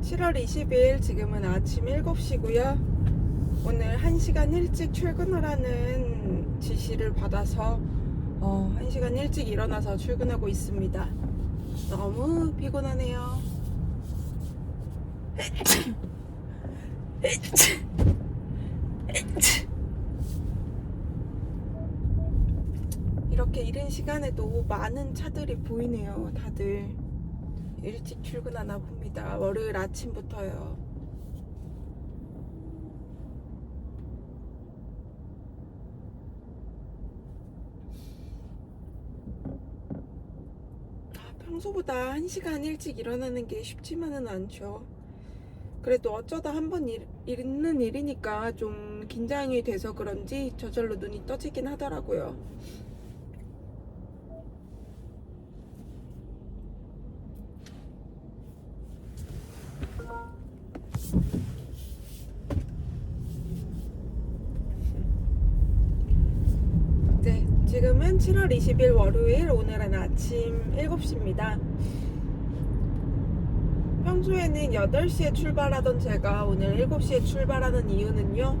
7월 20일 지금은 아침 7시고요. 오늘 1시간 일찍 출근하라는 지시를 받아서 1시간 일찍 일어나서 출근하고 있습니다. 너무 피곤하네요. 이렇게 이른 시간에도 많은 차들이 보이네요. 다들 일찍 출근하나 봅니다. 월요일 아침부터요. 평소보다 1시간 일찍 일어나는 게 쉽지만은 않죠. 그래도 어쩌다 한번 있는 일이니까 좀 긴장이 돼서 그런지 저절로 눈이 떠지긴 하더라고요. 네, 지금은 7월 20일 월요일, 오늘은 아침 7시입니다. 평소에는 8시에 출발하던 제가 오늘 7시에 출발하는 이유는요,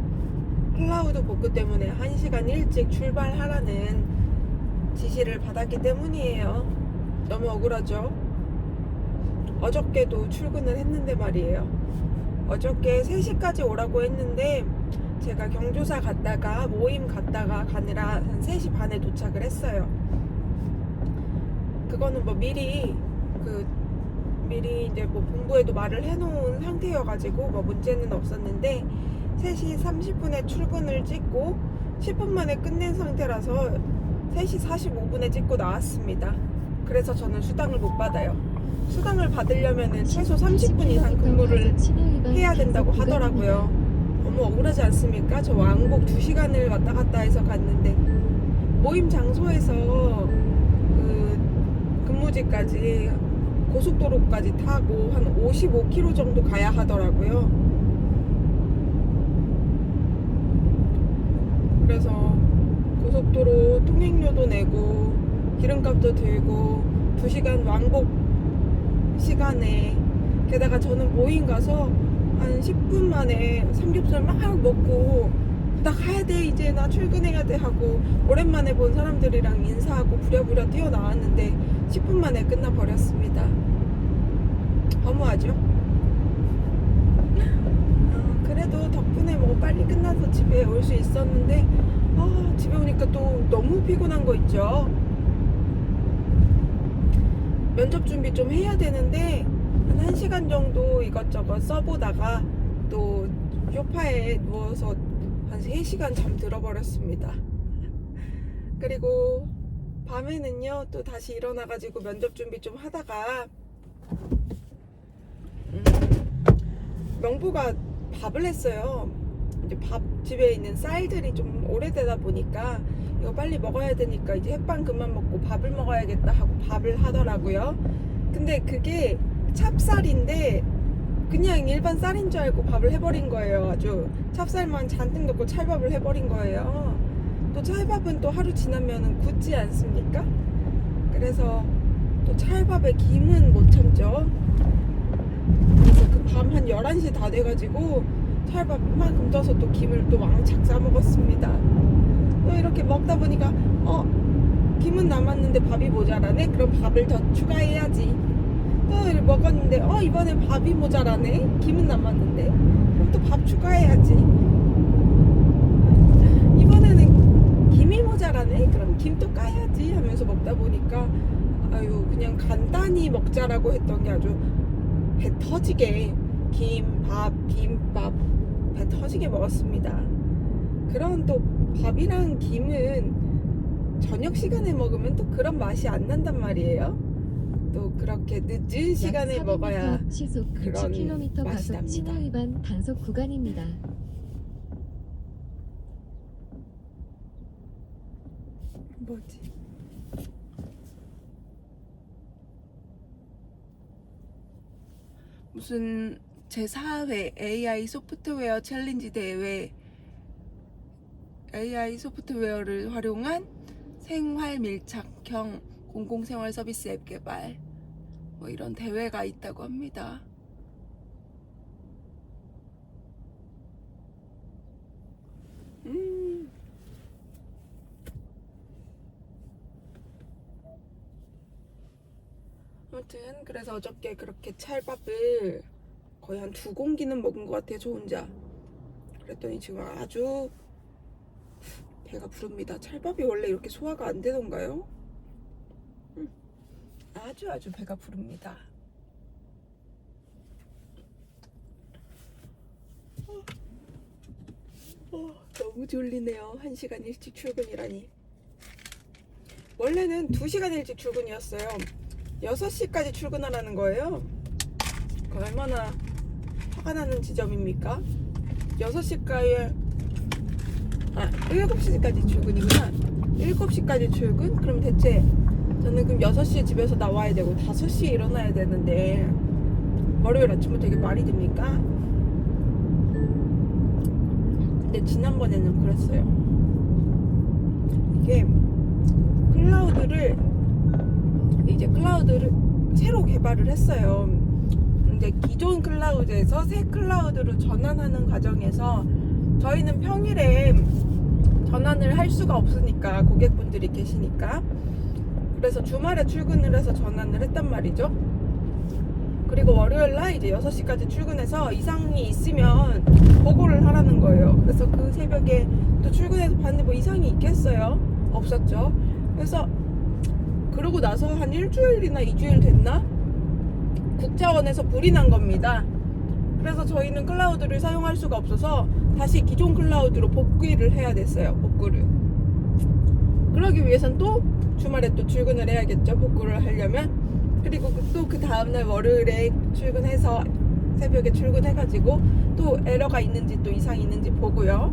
클라우드 복구 때문에 1시간 일찍 출발하라는 지시를 받았기 때문이에요. 너무 억울하죠? 어저께도 출근을 했는데 말이에요. 어저께 3시까지 오라고 했는데 제가 경조사 갔다가 모임 갔다가 가느라 한 3시 반에 도착을 했어요. 그거는 뭐 미리 이제 뭐 본부에도 말을 해놓은 상태여가지고 뭐 문제는 없었는데 3시 30분에 출근을 찍고 10분 만에 끝낸 상태라서 3시 45분에 찍고 나왔습니다. 그래서 저는 수당을 못 받아요. 수당을 받으려면 최소 30분 이상 근무를 해야 된다고 하더라고요. 너무 억울하지 않습니까? 저 왕복 2시간을 왔다 갔다 해서 갔는데 모임 장소에서 근무지까지 고속도로까지 타고 한 55km 정도 가야 하더라고요. 그래서 고속도로 통행료도 내고 기름값도 들고 2시간 왕복 시간에 게다가 저는 모임 가서 한 10분 만에 삼겹살 막 먹고 나 가야 돼, 이제 나 출근해야 돼 하고 오랜만에 본 사람들이랑 인사하고 부랴부랴 뛰어나왔는데 10분 만에 끝나버렸습니다. 허무하죠? 그래도 덕분에 뭐 빨리 끝나서 집에 올 수 있었는데 집에 오니까 또 너무 피곤한 거 있죠. 면접 준비 좀 해야 되는데 한 1시간 정도 이것저것 써보다가 또 소파에 누워서 한 3시간 잠들어 버렸습니다. 그리고 밤에는요 또 다시 일어나가지고 면접 준비 좀 하다가 명부가 밥을 했어요. 이제 집에 있는 쌀들이 좀 오래되다 보니까 이거 빨리 먹어야 되니까 이제 햇반 그만 먹고 밥을 먹어야겠다 하고 밥을 하더라고요. 근데 그게 찹쌀인데 그냥 일반 쌀인 줄 알고 밥을 해버린 거예요. 아주 찹쌀만 잔뜩 넣고 찰밥을 해버린 거예요. 또 찰밥은 또 하루 지나면 굳지 않습니까? 그래서 또 찰밥에 김은 못 참죠. 그래서 그 밤 한 11시 다 돼가지고 찰밥 이만큼 떠서 또 김을 또 왕창 싸먹었습니다. 또 이렇게 먹다 보니까 김은 남았는데 밥이 모자라네? 그럼 밥을 더 추가해야지. 또 먹었는데 이번에 밥이 모자라네? 김은 남았는데 그럼 또 밥 추가해야지. 이번에는 김이 모자라네? 그럼 김 또 까야지 하면서 먹다 보니까 그냥 간단히 먹자라고 했던 게 아주 배 터지게 김밥 배 터지게 먹었습니다. 그런 또 밥이랑 김은 저녁 시간에 먹으면 또 그런 맛이 안 난단 말이에요. 또 그렇게 늦은 시간에 먹어야 시속 그런 60km 맛이 과속 납니다. 신호 위반 단속 구간입니다. 뭐지? 무슨 제4회 AI 소프트웨어 챌린지 대회, AI 소프트웨어를 활용한 생활 밀착형 공공생활 서비스 앱 개발 뭐 이런 대회가 있다고 합니다. 아무튼 그래서 어저께 그렇게 찰밥을 거의 한 2공기는 먹은 것 같아요, 저 혼자. 그랬더니 지금 아주 배가 부릅니다. 찰밥이 원래 이렇게 소화가 안 되던가요? 아주 배가 부릅니다. 너무 졸리네요. 1시간 일찍 출근이라니. 원래는 2시간 일찍 출근이었어요. 6시까지 출근하라는 거예요. 그 얼마나 화가 나는 지점입니까? 6시까지 7시까지 출근이구나. 7시까지 출근? 그럼 대체 저는 그럼 6시에 집에서 나와야 되고 5시에 일어나야 되는데 월요일 아침부터 이게 말이 됩니까? 근데 지난번에는 그랬어요. 이게 클라우드를 새로 개발을 했어요. 근데 기존 클라우드에서 새 클라우드로 전환하는 과정에서 저희는 평일에 전환을 할 수가 없으니까, 고객분들이 계시니까. 그래서 주말에 출근을 해서 전환을 했단 말이죠. 그리고 월요일날 이제 6시까지 출근해서 이상이 있으면 보고를 하라는 거예요. 그래서 그 새벽에 또 출근해서 봤는데 뭐 이상이 있겠어요? 없었죠. 그래서 그러고 나서 한 일주일이나 2주일 됐나? 국자원에서 불이 난 겁니다. 그래서 저희는 클라우드를 사용할 수가 없어서 다시 기존 클라우드로 복귀를 해야 됐어요. 복구를. 그러기 위해선 또 주말에 또 출근을 해야겠죠. 복구를 하려면. 그리고 또 그 다음날 월요일에 출근해서 새벽에 출근해가지고 또 에러가 있는지 또 이상이 있는지 보고요.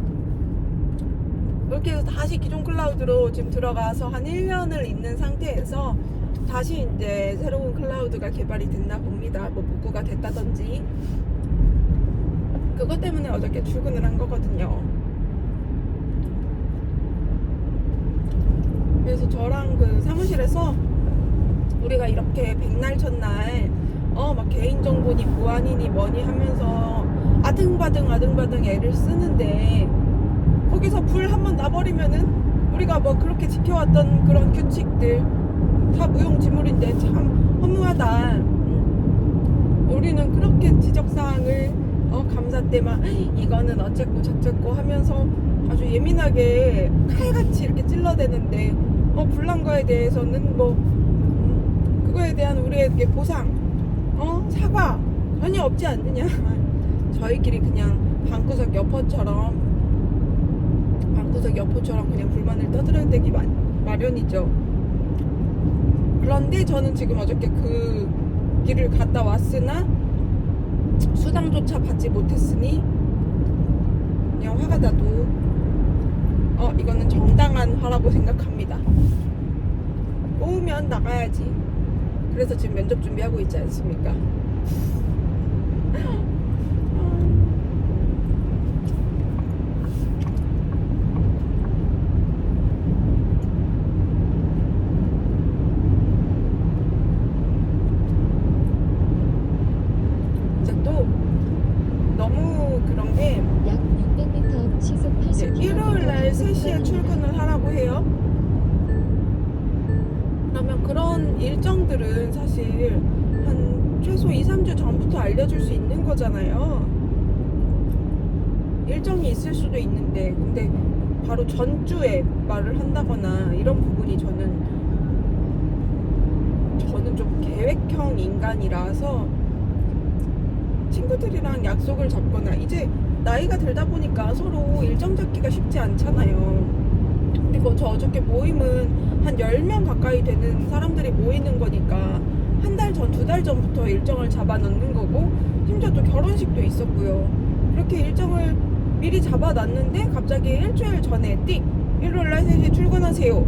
그렇게 해서 다시 기존 클라우드로 지금 들어가서 한 1년을 있는 상태에서 다시 이제 새로운 클라우드가 개발이 됐나 봅니다. 뭐 복구가 됐다든지. 그것 때문에 어저께 출근을 한 거거든요. 그래서 저랑 그 사무실에서 우리가 이렇게 백날 첫날 막 개인정보니 보안이니 뭐니 하면서 아등바등 애를 쓰는데 거기서 불 한번 나버리면은 우리가 뭐 그렇게 지켜왔던 그런 규칙들 다 무용지물인데 참 허무하다. 우리는 그렇게 지적사항을 감사 때 막 이거는 어쨌고 저쨌고 하면서 아주 예민하게 칼같이 이렇게 찔러대는데 불난 거에 대해서는 뭐 그거에 대한 우리에게 보상 사과 전혀 없지 않느냐. 저희끼리 그냥 방구석 여포처럼 그냥 불만을 떠들어대기 마련이죠. 그런데 저는 지금 어저께 그 길을 갔다 왔으나 수당조차 받지 못했으니 그냥 화가 나도 이거는 정당한 화라고 생각합니다. 뽑으면 나가야지. 그래서 지금 면접 준비하고 있지 않습니까? 이제 또 너무 그런 게 약 600m 시속 80km. 일요일날 3시에 출근을 하라고 해요. 그러면 그런 일정들은 사실 한 최소 2-3주 전부터 알려줄 수 있는 거잖아요. 일정이 있을 수도 있는데 근데 바로 전주에 말을 한다거나 이런 부분이 저는 좀 계획형 인간이라서 친구들이랑 약속을 잡거나 이제 나이가 들다 보니까 서로 일정 잡기가 쉽지 않잖아요. 그리고 저 어저께 모임은 한 10명 가까이 되는 사람들이 모이는 거니까 한 달 전, 2달 전부터 일정을 잡아 놓는 거고 심지어 또 결혼식도 있었고요. 그렇게 일정을 미리 잡아 놨는데 갑자기 일주일 전에 띡! 일요일날 3시에 출근하세요.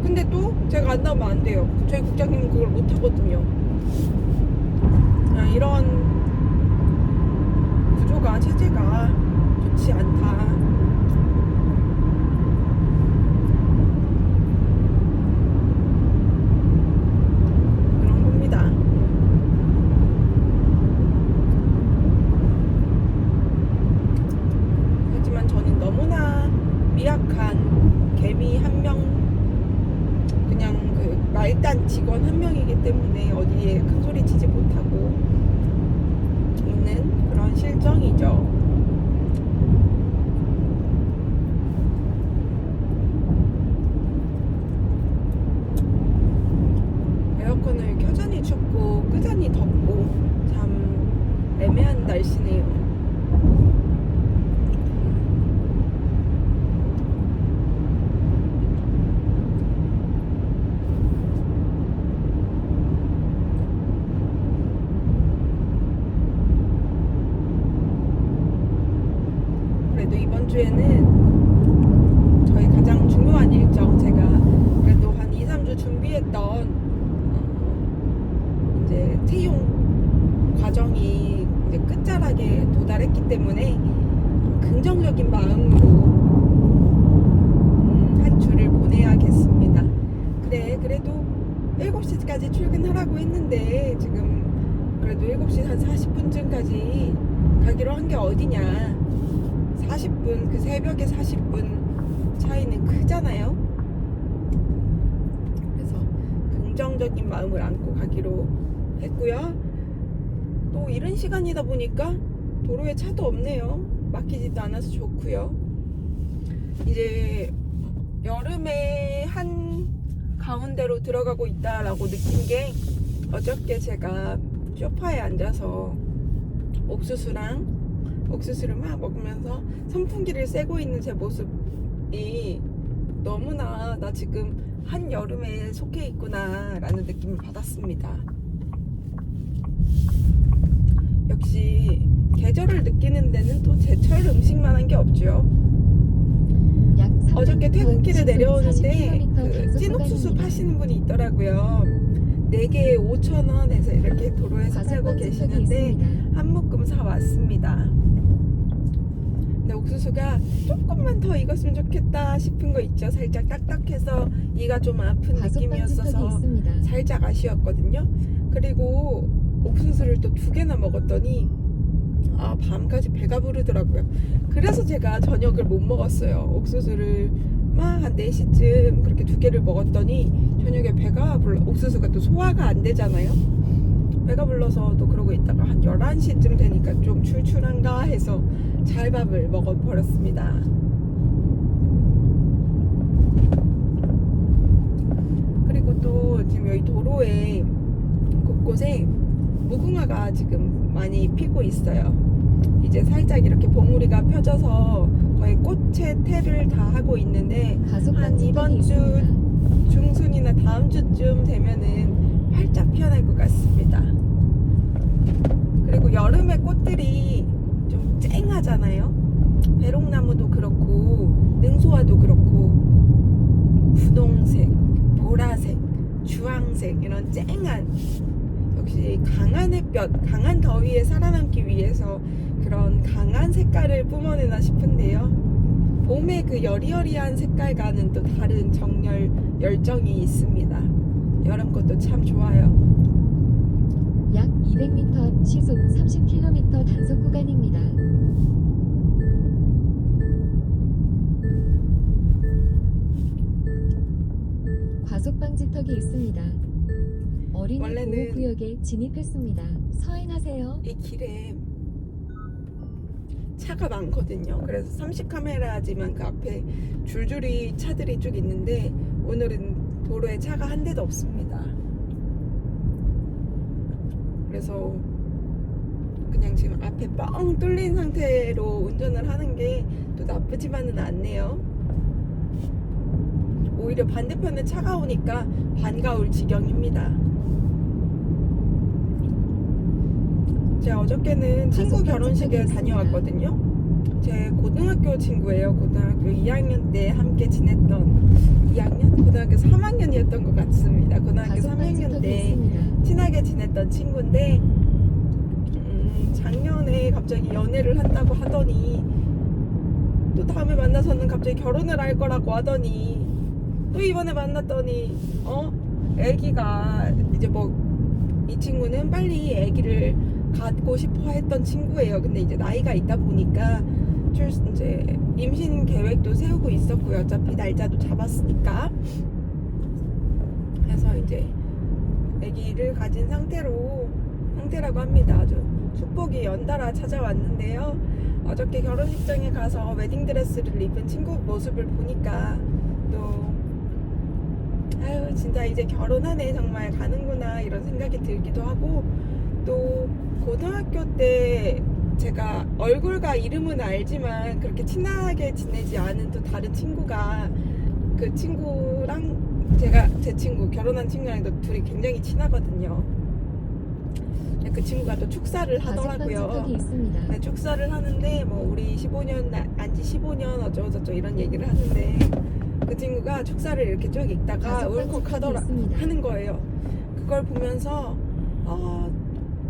근데 또 제가 안 나오면 안 돼요. 저희 국장님은 그걸 못 하거든요. 이런 구조가, 체제가 좋지 않다. 그런 겁니다. 하지만 저는 너무나 말단 직원 한 명이기 때문에 어디에 큰 소리 치지 못하고 있는 그런 실정이죠. 에어컨을 켜자니 춥고 끄자니 덥고 참 애매한 날씨네요. 그래도 이번 주에는 저희 가장 중요한 일정, 제가 그래도 한 2, 3주 준비했던 이제 채용 과정이 이제 끝자락에 도달했기 때문에 긍정적인 마음으로 한 주를 보내야겠습니다. 그래, 그래도 7시까지 출근하라고 했는데 지금 그래도 7시 한 40분쯤까지 가기로 한 게 어디냐. 40분, 그 새벽에 40분 차이는 크잖아요. 그래서 긍정적인 마음을 안고 가기로 했고요. 또 이른 시간이다 보니까 도로에 차도 없네요. 막히지도 않아서 좋고요. 이제 여름의 한 가운데로 들어가고 있다라고 느낀 게, 어저께 제가 소파에 앉아서 옥수수를 막 먹으면서 선풍기를 쐬고 있는 제 모습이 너무나 나 지금 한여름에 속해 있구나 라는 느낌을 받았습니다. 역시 계절을 느끼는 데는 또 제철 음식만 한 게 없죠. 어저께 퇴근길에 내려오는데 그 찐옥수수 파시는 분이 있더라고요. 4개에 5,000원 해서 이렇게 도로에서 팔고 계시는데 한 묶음 사왔습니다. 근데 옥수수가 조금만 더 익었으면 좋겠다 싶은 거 있죠. 살짝 딱딱해서 이가 좀 아픈 느낌이었어서 살짝 아쉬웠거든요. 그리고 옥수수를 또 2개나 먹었더니 밤까지 배가 부르더라고요. 그래서 제가 저녁을 못 먹었어요. 옥수수를 막 한 4시쯤 그렇게 2개를 먹었더니 저녁에 배가 불러. 옥수수가 또 소화가 안 되잖아요. 배가 불러서 또 그러고 있다가 한 11시쯤 되니까 좀 출출한가 해서 찰밥을 먹어버렸습니다. 그리고 또 지금 여기 도로에 곳곳에 무궁화가 지금 많이 피고 있어요. 이제 살짝 이렇게 봉우리가 펴져서 거의 꽃의 태를 다 하고 있는데, 한 이번 주 중순이나 다음 주쯤 되면은 활짝 피어날 것 같습니다. 그리고 여름의 꽃들이 좀 쨍하잖아요. 배롱나무도 그렇고 능소화도 그렇고 분홍색, 보라색, 주황색 이런 쨍한, 역시 강한 햇볕, 강한 더위에 살아남기 위해서 그런 강한 색깔을 뿜어내나 싶은데요. 봄의 그 여리여리한 색깔과는 또 다른 정열, 열정이 있습니다. 여름꽃도 참 좋아요. 약 200m 앞 시속 30km 단속 구간입니다. 과속 방지턱이 있습니다. 어린이 원래는 보호구역에 진입했습니다. 서행하세요. 이 길에 차가 많거든요. 그래서 30 카메라지만 그 앞에 줄줄이 차들이 쭉 있는데 오늘은 도로에 차가 한 대도 없습니다. 그래서 그냥 지금 앞에 뻥 뚫린 상태로 운전을 하는 게 또 나쁘지만은 않네요. 오히려 반대편에 차가 오니까 반가울 지경입니다. 제가 어저께는 친구 결혼식에 다녀왔거든요. 제 고등학교 친구예요. 고등학교 2학년 때 함께 지냈던, 2학년? 고등학교 3학년이었던 것 같습니다. 고등학교 3학년 때 친하게 지냈던 친구인데 작년에 갑자기 연애를 한다고 하더니, 또 다음에 만나서는 갑자기 결혼을 할 거라고 하더니, 또 이번에 만났더니 애기가 이제 이 친구는 빨리 애기를 갖고 싶어 했던 친구예요. 근데 이제 나이가 있다 보니까 이제 임신 계획도 세우고 있었고요. 어차피 날짜도 잡았으니까. 해서 이제 아기를 가진 상태라고 합니다. 아주 축복이 연달아 찾아왔는데요. 어저께 결혼식장에 가서 웨딩드레스를 입은 친구 모습을 보니까 또 아유 진짜 이제 결혼하네 정말 가는구나 이런 생각이 들기도 하고, 또 고등학교 때 제가 얼굴과 이름은 알지만 그렇게 친하게 지내지 않은 또 다른 친구가, 그 친구랑 제 친구 결혼한 친구랑 또 둘이 굉장히 친하거든요. 그 친구가 또 축사를 하더라고요. 과속방지턱이 있습니다. 네, 축사를 하는데 뭐 우리 15년 안지 15년 어쩌고저쩌고 이런 얘기를 하는데, 그 친구가 축사를 이렇게 쭉 읽다가 울컥하더라 하는 거예요. 그걸 보면서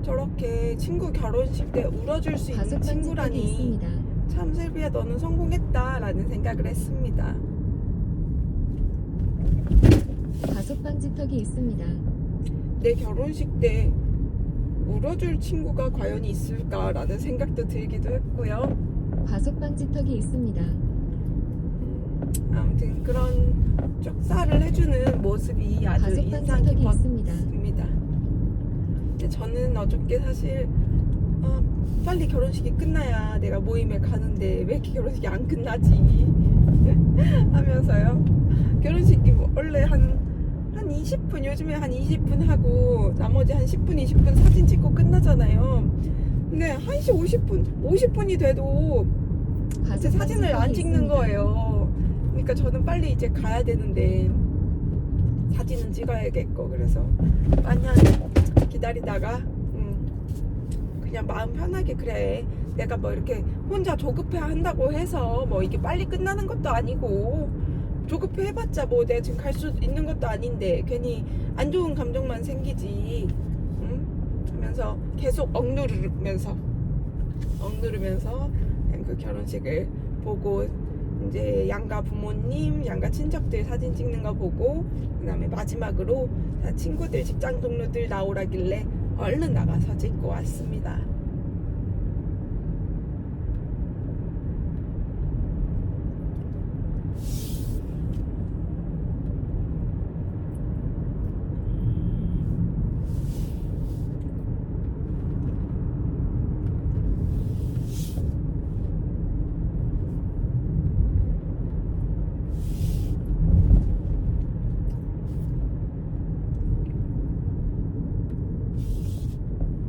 저렇게 친구 결혼식 때 울어줄 수 있는 과속방지턱이 친구라니 있습니다. 참 셀비야 너는 성공했다라는 생각을 했습니다. 과속방지턱이 있습니다. 내 결혼식 때 울어줄 친구가 과연 있을까라는 생각도 들기도 했고요. 과속방지턱이 있습니다. 아무튼 그런 축사를 해주는 모습이 아주 인상 과속방지턱이 있습니다. 깊었습니다. 근데 저는 어저께 사실 빨리 결혼식이 끝나야 내가 모임에 가는데 왜 이렇게 결혼식이 안 끝나지 하면서요. 결혼식이 뭐 원래 한 20분, 요즘에 한 20분 하고 나머지 한 10분, 20분 사진 찍고 끝나잖아요. 근데 1시 50분이 돼도 제 사진을 안 찍는 거예요. 그러니까 저는 빨리 이제 가야 되는데 사진은 찍어야겠고, 그래서 마냥 기다리다가 그냥 마음 편하게, 그래 내가 뭐 이렇게 혼자 조급해 한다고 해서 뭐 이게 빨리 끝나는 것도 아니고, 조급해 해봤자 뭐 내가 지금 갈 수 있는 것도 아닌데 괜히 안 좋은 감정만 생기지 하면서 계속 억누르면서 그 결혼식을 보고, 이제 양가 부모님, 양가 친척들 사진 찍는 거 보고, 그 다음에 마지막으로 친구들, 직장 동료들 나오라길래 얼른 나가서 찍고 왔습니다.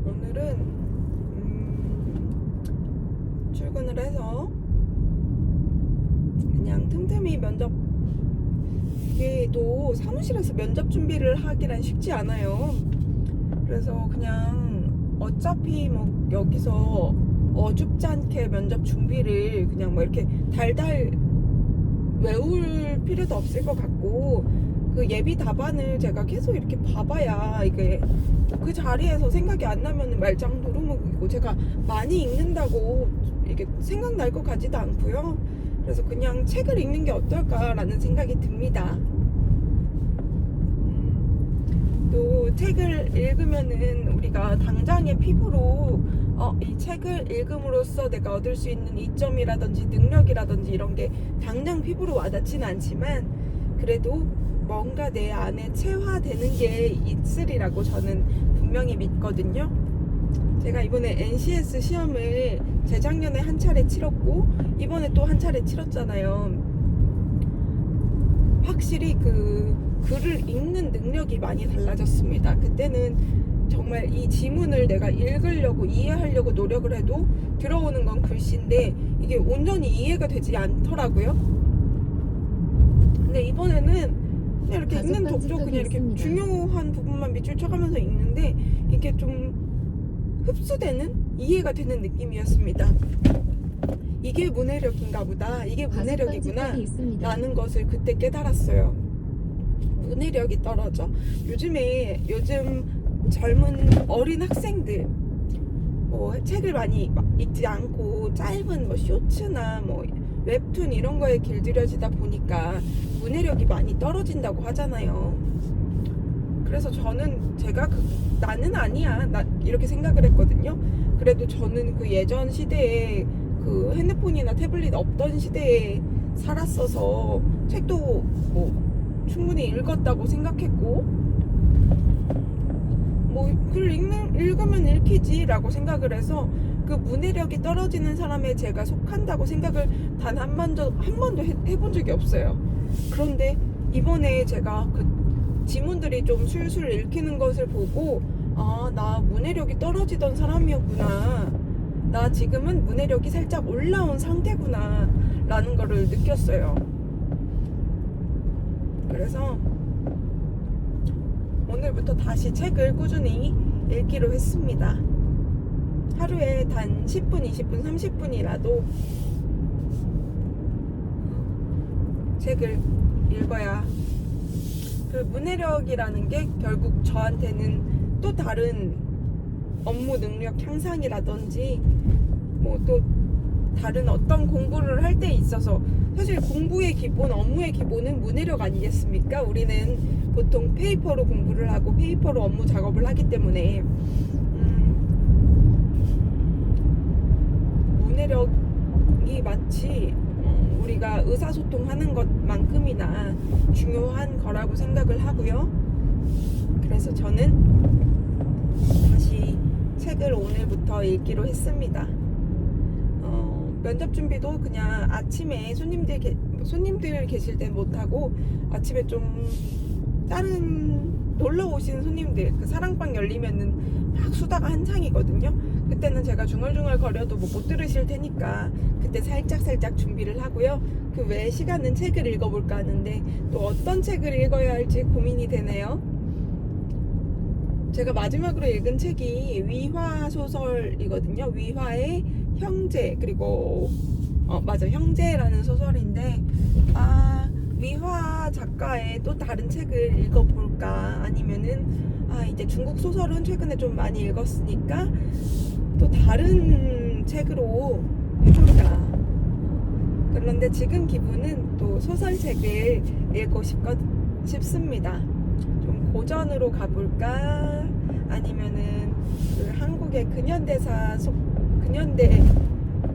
오늘은 출근을 해서 그냥 틈틈이 면접, 이게 또 사무실에서 면접 준비를 하기란 쉽지 않아요. 그래서 그냥 어차피 뭐 여기서 어줍지 않게 면접 준비를 그냥 뭐 이렇게 달달 외울 필요도 없을 것 같고, 그 예비 답안을 제가 계속 이렇게 봐봐야 이게 그 자리에서 생각이 안 나면 말짱 도루묵이고, 제가 많이 읽는다고 이게 생각날 것 같지도 않고요. 그래서 그냥 책을 읽는 게 어떨까라는 생각이 듭니다. 또 책을 읽으면은 우리가 당장의 피부로 이 책을 읽음으로써 내가 얻을 수 있는 이점이라든지 능력이라든지 이런 게 당장 피부로 와닿지는 않지만, 그래도 뭔가 내 안에 체화되는 게 있으리라고 저는 분명히 믿거든요. 제가 이번에 NCS 시험을 재작년에 한 차례 치렀고 이번에 또 한 차례 치렀잖아요. 확실히 그 글을 읽는 능력이 많이 달라졌습니다. 그때는 정말 이 지문을 내가 읽으려고 이해하려고 노력을 해도 들어오는 건 글씨인데 이게 온전히 이해가 되지 않더라고요. 근데 이번에는 그냥 이렇게 읽는 독조, 그냥 이렇게 있습니다. 중요한 부분만 밑줄 쳐가면서 읽는데 이게 좀 흡수되는, 이해가 되는 느낌이었습니다. 이게 문해력인가 보다, 이게 문해력이구나 라는 것을 그때 깨달았어요. 문해력이 떨어져. 요즘 젊은 어린 학생들 뭐 책을 많이 읽지 않고 짧은 뭐 쇼츠나 뭐 웹툰 이런 거에 길들여지다 보니까 문해력이 많이 떨어진다고 하잖아요. 그래서 저는 나는 아니야 이렇게 생각을 했거든요. 그래도 저는 그 예전 시대에 그 핸드폰이나 태블릿 없던 시대에 살았어서 책도 뭐 충분히 읽었다고 생각했고, 시키지라고 생각을 해서 그 문해력이 떨어지는 사람에 제가 속한다고 생각을 단 한 번도 해본 적이 없어요. 그런데 이번에 제가 그 지문들이 좀 술술 읽히는 것을 보고 나 문해력이 떨어지던 사람이었구나, 나 지금은 문해력이 살짝 올라온 상태구나 라는 거를 느꼈어요. 그래서 오늘부터 다시 책을 꾸준히 읽기로 했습니다. 하루에 단 10분, 20분, 30분이라도 책을 읽어야, 그 문해력이라는 게 결국 저한테는 또 다른 업무 능력 향상이라든지 뭐 또 다른 어떤 공부를 할 때 있어서, 사실 공부의 기본, 업무의 기본은 문해력 아니겠습니까? 우리는 보통 페이퍼로 공부를 하고 페이퍼로 업무 작업을 하기 때문에 문해력이 마치 우리가 의사소통하는 것만큼이나 중요한 거라고 생각을 하고요. 그래서 저는 다시 책을 오늘부터 읽기로 했습니다. 면접 준비도 그냥 아침에 손님들 계실 땐 못하고, 아침에 좀 다른 놀러 오신 손님들, 그 사랑방 열리면은 막 수다가 한창이거든요. 그때는 제가 중얼중얼 거려도 못 들으실 테니까 그때 살짝 준비를 하고요. 그 외에 시간은 책을 읽어볼까 하는데 또 어떤 책을 읽어야 할지 고민이 되네요. 제가 마지막으로 읽은 책이 위화 소설이거든요. 위화의 형제, 그리고 맞아, 형제라는 소설인데, 위화 작가의 또 다른 책을 읽어볼까, 아니면은 이제 중국 소설은 최근에 좀 많이 읽었으니까 또 다른 책으로 해볼까. 그런데 지금 기분은 또 소설책을 읽고 싶습니다. 좀 고전으로 가볼까, 아니면은 그 한국의 근현대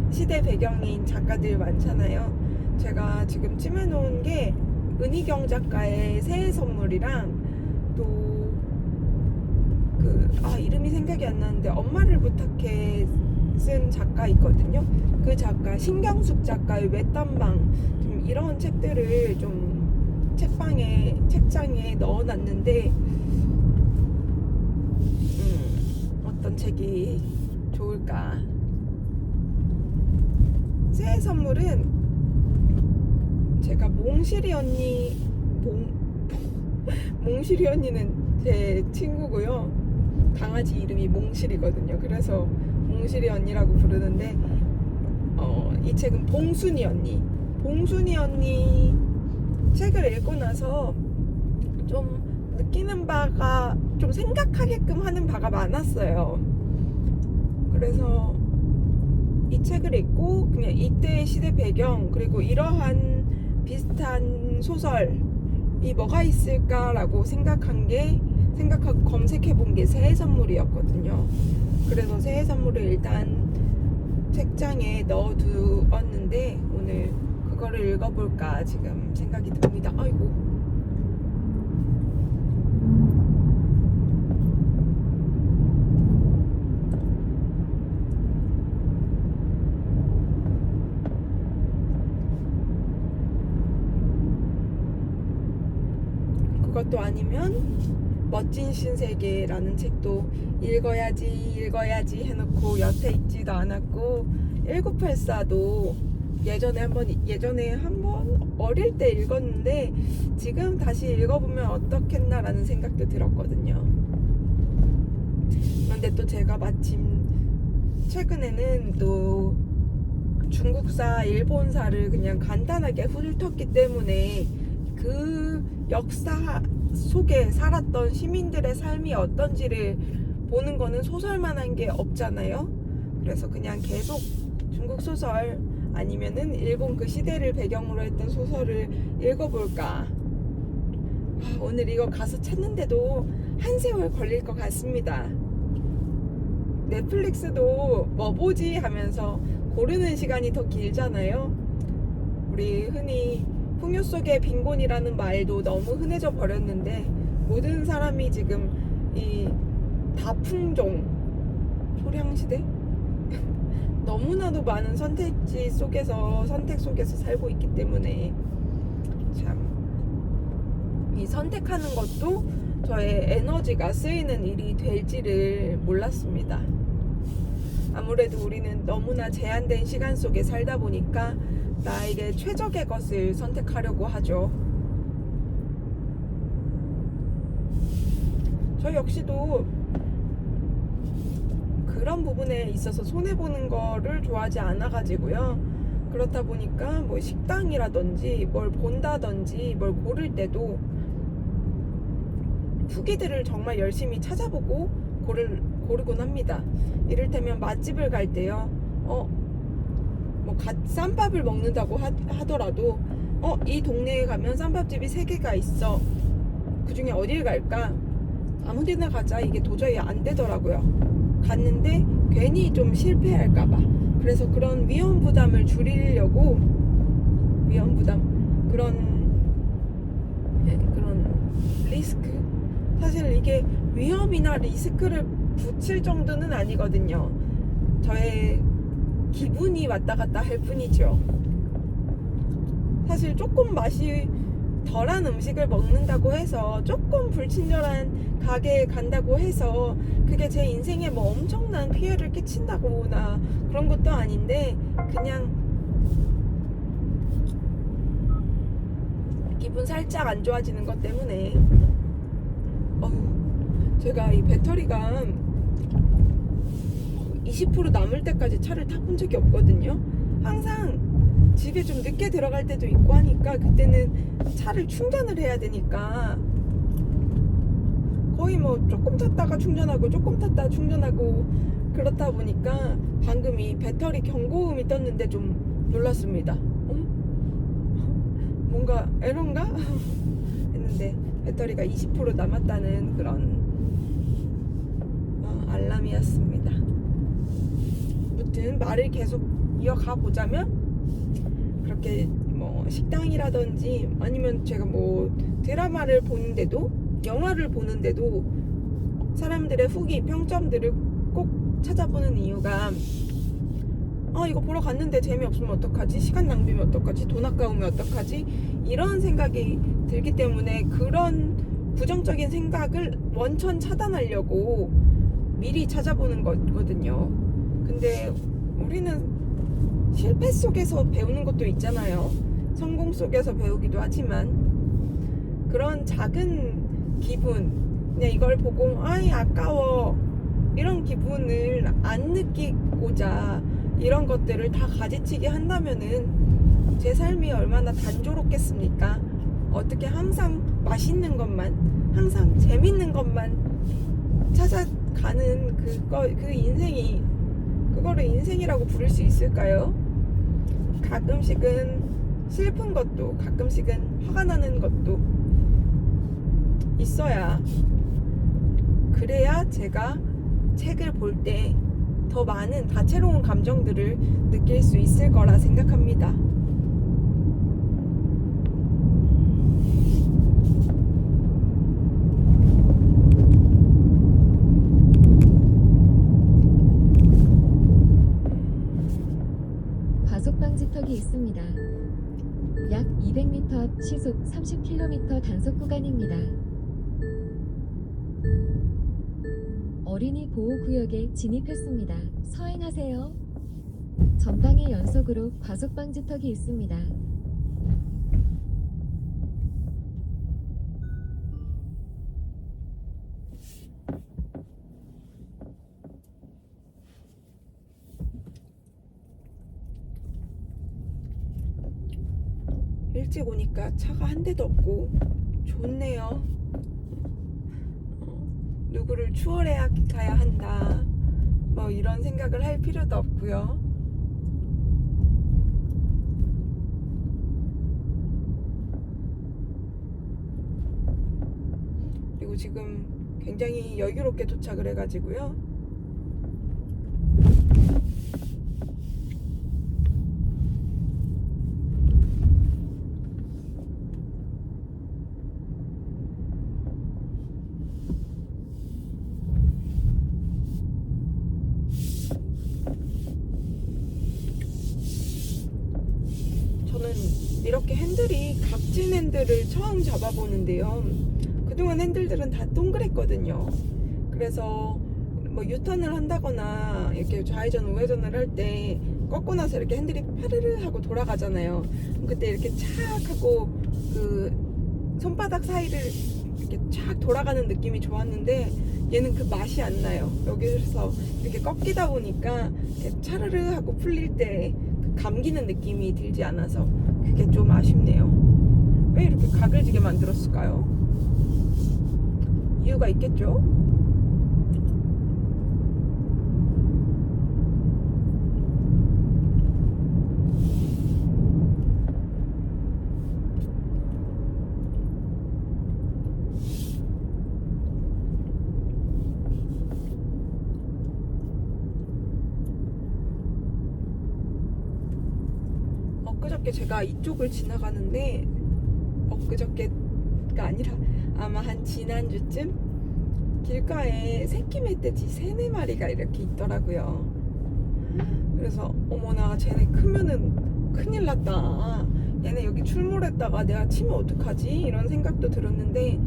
시대 배경인 작가들 많잖아요. 제가 지금 찜해놓은 게 은희경 작가의 새해 선물이랑, 또 이름이 생각이 안 나는데 엄마를 부탁해 쓴 작가 있거든요. 그 작가 신경숙 작가의 외딴방, 좀 이런 책들을 좀 책장에 넣어놨는데 어떤 책이 좋을까. 새해 선물은 제가 몽실이 언니는 제 친구고요. 강아지 이름이 몽실이거든요. 그래서 몽실이 언니라고 부르는데, 이 책은 봉순이 언니 책을 읽고 나서 좀 느끼는 바가, 좀 생각하게끔 하는 바가 많았어요. 그래서 이 책을 읽고 그냥 이때의 시대 배경, 그리고 이러한 비슷한 소설이 뭐가 있을까라고 생각하고 검색해본 게 새해 선물이었거든요. 그래서 새해 선물을 일단 책장에 넣어두었는데 오늘 그거를 읽어볼까 지금 생각이 듭니다. 아이고. 그것도 아니면 멋진 신세계라는 책도 읽어야지 해놓고 여태 읽지도 않았고, 1984도 예전에 한번 어릴 때 읽었는데 지금 다시 읽어보면 어떻겠나라는 생각도 들었거든요. 그런데 또 제가 마침 최근에는 또 중국사, 일본사를 그냥 간단하게 훑었기 때문에 그 역사 속에 살았던 시민들의 삶이 어떤지를 보는 거는 소설만한 게 없잖아요. 그래서 그냥 계속 중국 소설 아니면은 일본 그 시대를 배경으로 했던 소설을 읽어볼까. 오늘 이거 가서 찾는데도 한 세월 걸릴 것 같습니다. 넷플릭스도 뭐 보지 하면서 고르는 시간이 더 길잖아요. 우리 흔히 풍요 속의 빈곤이라는 말도 너무 흔해져 버렸는데, 모든 사람이 지금 이 다품종, 소량시대? 너무나도 많은 선택 속에서 살고 있기 때문에 참 이 선택하는 것도 저의 에너지가 쓰이는 일이 될지를 몰랐습니다. 아무래도 우리는 너무나 제한된 시간 속에 살다 보니까 나에게 최적의 것을 선택하려고 하죠. 저 역시도 그런 부분에 있어서 손해보는 거를 좋아하지 않아가지고요. 그렇다 보니까 뭐 식당이라든지 뭘 본다든지 뭘 고를 때도 후기들을 정말 열심히 찾아보고 고르곤 합니다. 이를테면 맛집을 갈 때요. 뭐 쌈밥을 먹는다고 하더라도 이 동네에 가면 쌈밥집이 3개가 있어. 그 중에 어딜 갈까? 아무 데나 가자. 이게 도저히 안 되더라고요. 갔는데 괜히 좀 실패할까봐. 그래서 그런 위험 부담을 줄이려고 그런 리스크, 사실 이게 위험이나 리스크를 붙일 정도는 아니거든요. 저의 기분이 왔다 갔다 할 뿐이죠. 사실 조금 맛이 덜한 음식을 먹는다고 해서, 조금 불친절한 가게에 간다고 해서 그게 제 인생에 뭐 엄청난 피해를 끼친다거나 그런 것도 아닌데, 그냥 기분 살짝 안 좋아지는 것 때문에 제가 이 배터리가 20% 남을 때까지 차를 타본 적이 없거든요. 항상 집에 좀 늦게 들어갈 때도 있고 하니까 그때는 차를 충전을 해야 되니까 거의 뭐 조금 탔다가 충전하고 조금 탔다가 충전하고 그렇다 보니까 방금 이 배터리 경고음이 떴는데 좀 놀랐습니다. 뭔가 에러인가? 했는데 배터리가 20% 남았다는 그런 알람이었습니다. 아무튼 말을 계속 이어가 보자면, 그렇게 뭐 식당이라든지 아니면 제가 뭐 드라마를 보는데도, 영화를 보는데도 사람들의 후기, 평점들을 꼭 찾아보는 이유가 이거 보러 갔는데 재미없으면 어떡하지? 시간 낭비면 어떡하지? 돈 아까우면 어떡하지? 이런 생각이 들기 때문에 그런 부정적인 생각을 원천 차단하려고 미리 찾아보는 거거든요. 근데 우리는 실패 속에서 배우는 것도 있잖아요. 성공 속에서 배우기도 하지만, 그런 작은 기분, 그냥 이걸 보고 아까워, 이런 기분을 안 느끼고자 이런 것들을 다 가지치기 한다면은 제 삶이 얼마나 단조롭겠습니까? 어떻게 항상 맛있는 것만, 항상 재밌는 것만 찾아가는 그 인생이, 그거를 인생이라고 부를 수 있을까요? 가끔씩은 슬픈 것도, 가끔씩은 화가 나는 것도 있어야, 그래야 제가 책을 볼 때 더 많은 다채로운 감정들을 느낄 수 있을 거라 생각합니다. 과속 방지턱이 있습니다. 약 200m 앞 시속 30km 단속 구간입니다. 어린이 보호구역에 진입했습니다. 서행하세요. 전방에 연속으로 과속 방지턱이 있습니다. 일찍 오니까 차가 한 대도 없고 좋네요. 누구를 추월해야 가야 한다, 뭐 이런 생각을 할 필요도 없고요. 그리고 지금 굉장히 여유롭게 도착을 해가지고요. 이렇게 핸들이 각진 핸들을 처음 잡아보는데요. 그동안 핸들들은 다 동그랬거든요. 그래서 뭐 유턴을 한다거나 이렇게 좌회전 우회전을 할 때 꺾고 나서 이렇게 핸들이 파르르 하고 돌아가잖아요. 그때 이렇게 착 하고 그 손바닥 사이를 이렇게 쫙 돌아가는 느낌이 좋았는데 얘는 그 맛이 안 나요. 여기서 이렇게 꺾이다 보니까 이렇게 차르르 하고 풀릴 때 그 감기는 느낌이 들지 않아서 그게 좀 아쉽네요. 왜 이렇게 가글지게 만들었을까요? 이유가 있겠죠? 엊그저께 제가 이쪽을 지나가는데 엊그저께가 아니라 아마 한 지난주쯤 길가에 새끼 멧돼지 3-4마리가 이렇게 있더라고요. 그래서 어머나 쟤네 크면은 큰일 났다. 얘네 여기 출몰했다가 내가 치면 어떡하지? 이런 생각도 들었는데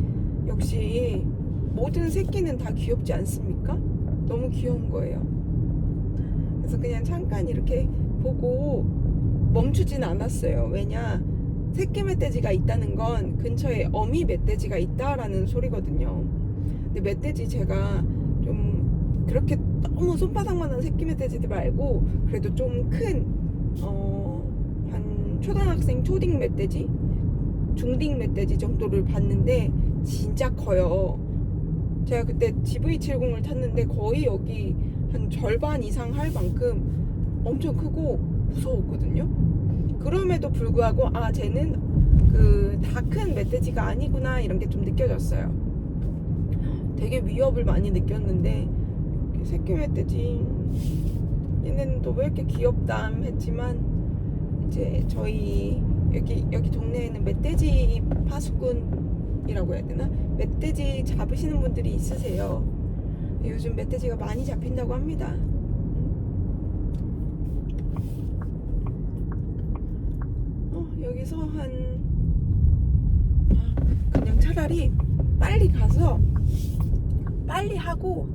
역시 모든 새끼는 다 귀엽지 않습니까? 너무 귀여운 거예요. 그래서 그냥 잠깐 이렇게 보고 멈추진 않았어요. 왜냐? 새끼 멧돼지가 있다는 건 근처에 어미 멧돼지가 있다라는 소리거든요. 근데 멧돼지 제가 좀 그렇게 너무 손바닥만한 새끼 멧돼지들 말고 그래도 좀 큰 한 초등학생 초딩 멧돼지, 중딩 멧돼지 정도를 봤는데 진짜 커요. 제가 그때 GV70을 탔는데 거의 여기 한 절반 이상 할 만큼 엄청 크고 무서웠거든요. 그럼에도 불구하고 아 쟤는 그 다 큰 멧돼지가 아니구나 이런 게 좀 느껴졌어요. 되게 위협을 많이 느꼈는데 이렇게 새끼 멧돼지 얘네는 또 왜 이렇게 귀엽담 했지만 이제 저희 여기 동네에는 멧돼지 파수꾼이라고 해야 되나? 멧돼지 잡으시는 분들이 있으세요. 요즘 멧돼지가 많이 잡힌다고 합니다. 여기서 그냥 차라리 빨리 가서 빨리 하고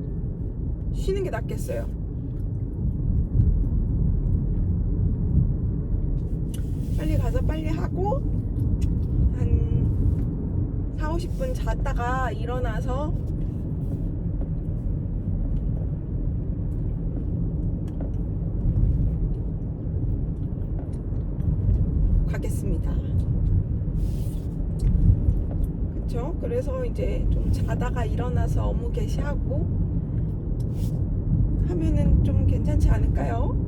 쉬는 게 낫겠어요. 빨리 가서 빨리 하고 한 40-50분 잤다가 일어나서 가겠습니다. 그쵸? 그래서 이제 좀 자다가 일어나서 업무 개시하고 하면은 좀 괜찮지 않을까요?